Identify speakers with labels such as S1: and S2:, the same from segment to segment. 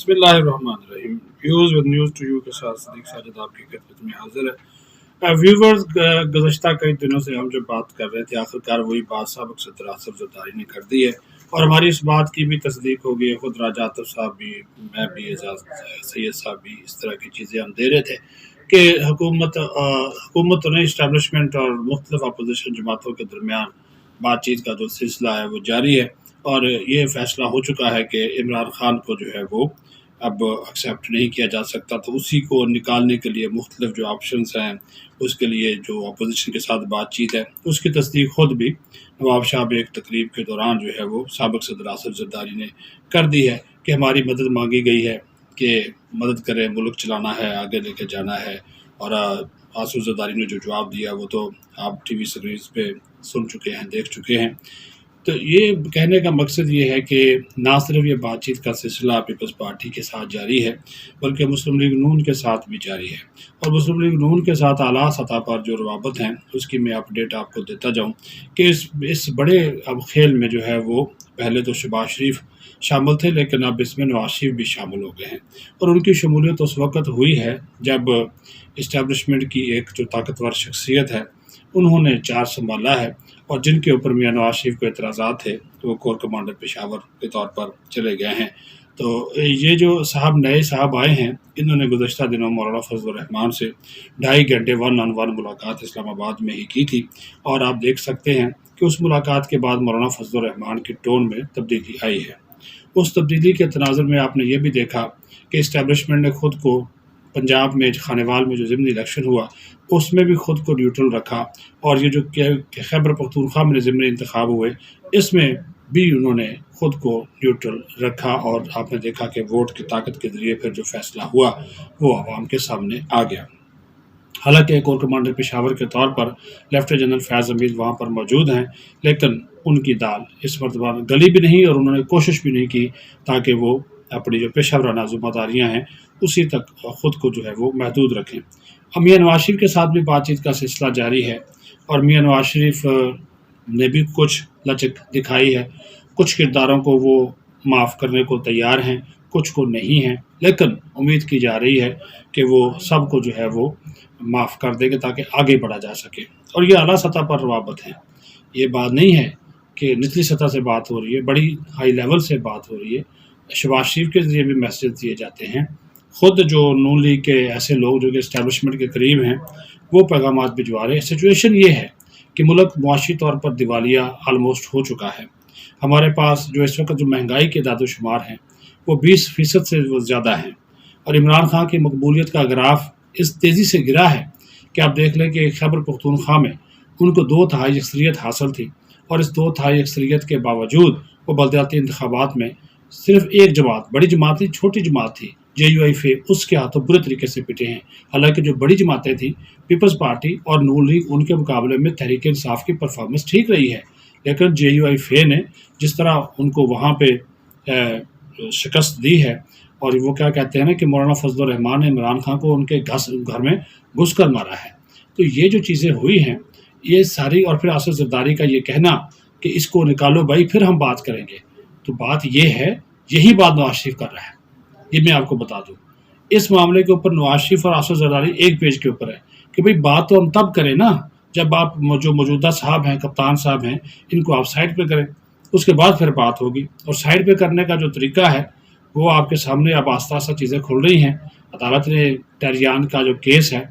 S1: بسم اللہ الرحمن الرحیم views with news to you کے ساتھ صدیق ساجد آپ کی خدمت میں حاضر ہے۔ ویورز، گزشتہ کئی دنوں سے ہم جو بات کر رہے تھے آخرکار وہی بات سابق صدر آصف زرداری نے کر دی ہے، اور ہماری اس بات کی بھی تصدیق ہو گئی ہے۔ خود راجہ عاطف صاحب بھی، میں بھی، اعجاز سید صاحب بھی، اس طرح کی چیزیں ہم دے رہے تھے کہ حکومت اور اسٹیبلشمنٹ اور مختلف اپوزیشن جماعتوں کے درمیان بات چیت کا جو سلسلہ ہے وہ جاری ہے، اور یہ فیصلہ ہو چکا ہے کہ عمران خان کو جو ہے وہ اب ایکسیپٹ نہیں کیا جا سکتا، تو اسی کو نکالنے کے لیے مختلف جو آپشنز ہیں اس کے لیے جو اپوزیشن کے ساتھ بات چیت ہے اس کی تصدیق خود بھی نواب شاہ ایک تقریب کے دوران جو ہے وہ سابق صدر آصف زرداری نے کر دی ہے کہ ہماری مدد مانگی گئی ہے کہ مدد کریں، ملک چلانا ہے، آگے لے کے جانا ہے۔ اور آصف زرداری نے جو جواب دیا وہ تو آپ ٹی وی سکرینز پہ سن چکے ہیں، دیکھ چکے ہیں۔ تو یہ کہنے کا مقصد یہ ہے کہ نہ صرف یہ بات چیت کا سلسلہ پیپلز پارٹی کے ساتھ جاری ہے بلکہ مسلم لیگ نون کے ساتھ بھی جاری ہے، اور مسلم لیگ نون کے ساتھ اعلیٰ سطح پر جو روابط ہیں اس کی میں اپڈیٹ آپ کو دیتا جاؤں کہ اس بڑے اب کھیل میں جو ہے وہ پہلے تو شہباز شریف شامل تھے، لیکن اب اس میں نواز شریف بھی شامل ہو گئے ہیں، اور ان کی شمولیت اس وقت ہوئی ہے جب اسٹیبلشمنٹ کی ایک جو طاقتور شخصیت ہے انہوں نے چارج سنبھالا ہے، اور جن کے اوپر میاں نواز شریف کو اعتراضات تھے وہ کور کمانڈر پشاور کے طور پر چلے گئے ہیں۔ تو یہ جو نئے صاحب آئے ہیں انہوں نے گزشتہ دنوں مولانا فضل الرحمان سے 2.5 گھنٹے 1 on 1 ملاقات اسلام آباد میں ہی کی تھی، اور آپ دیکھ سکتے ہیں کہ اس ملاقات کے بعد مولانا فضل الرحمان کی ٹون میں تبدیلی آئی ہے۔ اس تبدیلی کے تناظر میں آپ نے یہ بھی دیکھا کہ اسٹیبلشمنٹ نے خود کو پنجاب میں خانیوال میں جو ضمنی الیکشن ہوا اس میں بھی خود کو نیوٹرل رکھا، اور یہ جو خیبر پختونخوا میں ضمنی انتخاب ہوئے اس میں بھی انہوں نے خود کو نیوٹرل رکھا، اور آپ نے دیکھا کہ ووٹ کی طاقت کے ذریعے پھر جو فیصلہ ہوا وہ عوام کے سامنے آ گیا۔ حالانکہ کور کمانڈر پشاور کے طور پر لیفٹیننٹ جنرل فیاض حمید وہاں پر موجود ہیں، لیکن ان کی دال اس مرتبہ گلی بھی نہیں، اور انہوں نے کوشش بھی نہیں کی تاکہ وہ اپنی جو پیشہ ورانہ ذمہ داریاں ہیں اسی تک خود کو جو ہے وہ محدود رکھیں۔ اب میاں نواز شریف کے ساتھ بھی بات چیت کا سلسلہ جاری ہے، اور میاں نواز شریف نے بھی کچھ لچک دکھائی ہے، کچھ کرداروں کو وہ معاف کرنے کو تیار ہیں، کچھ کو نہیں ہیں، لیکن امید کی جا رہی ہے کہ وہ سب کو جو ہے وہ معاف کر دیں گے تاکہ آگے بڑھا جا سکے۔ اور یہ اعلیٰ سطح پر روابط ہیں، یہ بات نہیں ہے کہ نچلی سطح سے بات ہو رہی ہے، بڑی ہائی لیول سے بات ہو رہی ہے۔ شہباز شریف کے ذریعے بھی میسیج دیے جاتے ہیں، خود جو نون لیگ کے ایسے لوگ جو کہ اسٹیبلشمنٹ کے قریب ہیں وہ پیغامات بھجوا رہے ہیں۔ سچویشن یہ ہے کہ ملک معاشی طور پر دیوالیہ آلموسٹ ہو چکا ہے، ہمارے پاس جو اس وقت جو مہنگائی کے اعداد و شمار ہیں وہ 20% سے زیادہ ہیں، اور عمران خان کی مقبولیت کا گراف اس تیزی سے گرا ہے کہ آپ دیکھ لیں کہ خیبر پختونخوا میں ان کو 2/3 اکثریت حاصل تھی، اور اس 2/3 اکثریت کے باوجود وہ بلدیاتی انتخابات میں صرف ایک جماعت، بڑی جماعت تھی، چھوٹی جماعت تھی JUIF، اس کے ہاتھوں برے طریقے سے پٹے ہیں۔ حالانکہ جو بڑی جماعتیں تھیں پیپلز پارٹی اور نون لیگ، ان کے مقابلے میں تحریک انصاف کی پرفارمنس ٹھیک رہی ہے، لیکن JUIF نے جس طرح ان کو وہاں پہ شکست دی ہے، اور وہ کیا کہتے ہیں نا کہ مولانا فضل الرحمان نے عمران خان کو ان کے گھر میں گھس کر مارا ہے۔ تو یہ جو چیزیں ہوئی ہیں یہ ساری، اور پھر آصف زرداری کا یہ کہنا کہ اس کو نکالو بھائی پھر ہم بات کریں گے، تو بات یہ ہے، یہی بات نواز شریف کر رہا ہے۔ یہ میں آپ کو بتا دوں، اس معاملے کے اوپر نواز شریف اور آصف زرداری ایک پیج کے اوپر ہے کہ بھئی بات تو ہم تب کریں نا جب آپ جو موجودہ صاحب ہیں، کپتان صاحب ہیں، ان کو آپ سائڈ پہ کریں، اس کے بعد پھر بات ہوگی۔ اور سائڈ پہ کرنے کا جو طریقہ ہے وہ آپ کے سامنے اب آہستہ آہستہ چیزیں کھل رہی ہیں۔ عدالت نے ٹہریان کا جو کیس ہے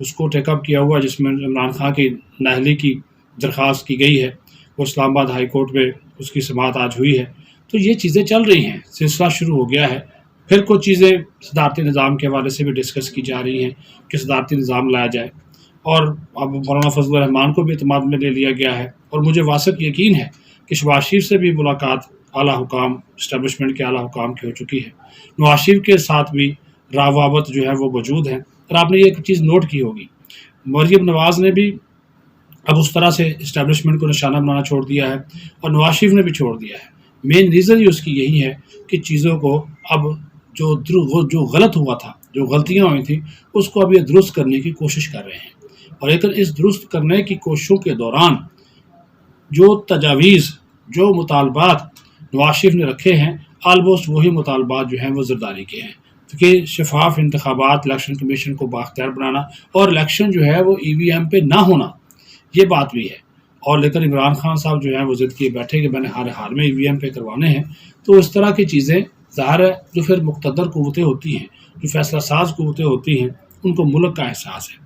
S1: اس کو ٹیک اپ کیا ہوا ہے، جس میں عمران خان کی نااہلی کی درخواست کی گئی ہے، وہ اسلام آباد ہائی کورٹ میں اس کی سماعت آج ہوئی ہے۔ تو یہ چیزیں چل رہی ہیں، سلسلہ شروع ہو گیا ہے۔ پھر کچھ چیزیں صدارتی نظام کے حوالے سے بھی ڈسکس کی جا رہی ہیں کہ صدارتی نظام لایا جائے، اور اب مولانا فضل الرحمان کو بھی اعتماد میں لے لیا گیا ہے، اور مجھے واثق یقین ہے کہ شہباز شریف سے بھی ملاقات اعلیٰ حکام، اسٹیبلشمنٹ کے اعلیٰ حکام کی ہو چکی ہے، نواز شریف کے ساتھ بھی روابط جو ہے وہ موجود ہیں۔ اور آپ نے ایک چیز نوٹ کی ہوگی، مریم نواز نے بھی اب اس طرح سے اسٹیبلشمنٹ کو نشانہ بنانا چھوڑ دیا ہے، اور نواز شریف نے بھی چھوڑ دیا ہے۔ مین ریزن ہی اس کی یہی ہے کہ چیزوں کو اب جو غلط ہوا تھا، جو غلطیاں ہوئی تھیں، اس کو اب یہ درست کرنے کی کوشش کر رہے ہیں، اور لیکن اس درست کرنے کی کوششوں کے دوران جو تجاویز، جو مطالبات نواز شریف نے رکھے ہیں، آلموسٹ وہی مطالبات جو ہیں وہ زرداری کے ہیں کہ شفاف انتخابات، الیکشن کمیشن کو بااختیار بنانا اور الیکشن جو ہے وہ ای وی ایم پہ نہ ہونا، یہ بات بھی ہے۔ اور لیکن عمران خان صاحب جو ہیں وہ ضد کیے بیٹھے کہ میں نے ہر حال میں ای وی ایم پہ کروانے ہیں، تو اس طرح کی چیزیں ظاہر ہے جو پھر مقتدر قوتیں ہوتی ہیں، جو فیصلہ ساز قوتیں ہوتی ہیں، ان کو ملک کا احساس ہے،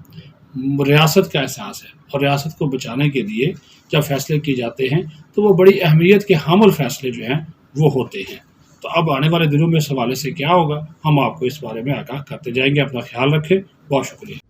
S1: ریاست کا احساس ہے، اور ریاست کو بچانے کے لیے جب فیصلے کیے جاتے ہیں تو وہ بڑی اہمیت کے حامل فیصلے جو ہیں وہ ہوتے ہیں۔ تو اب آنے والے دنوں میں اس حوالے سے کیا ہوگا، ہم آپ کو اس بارے میں آگاہ کرتے جائیں گے۔ اپنا خیال رکھیں، بہت شکریہ۔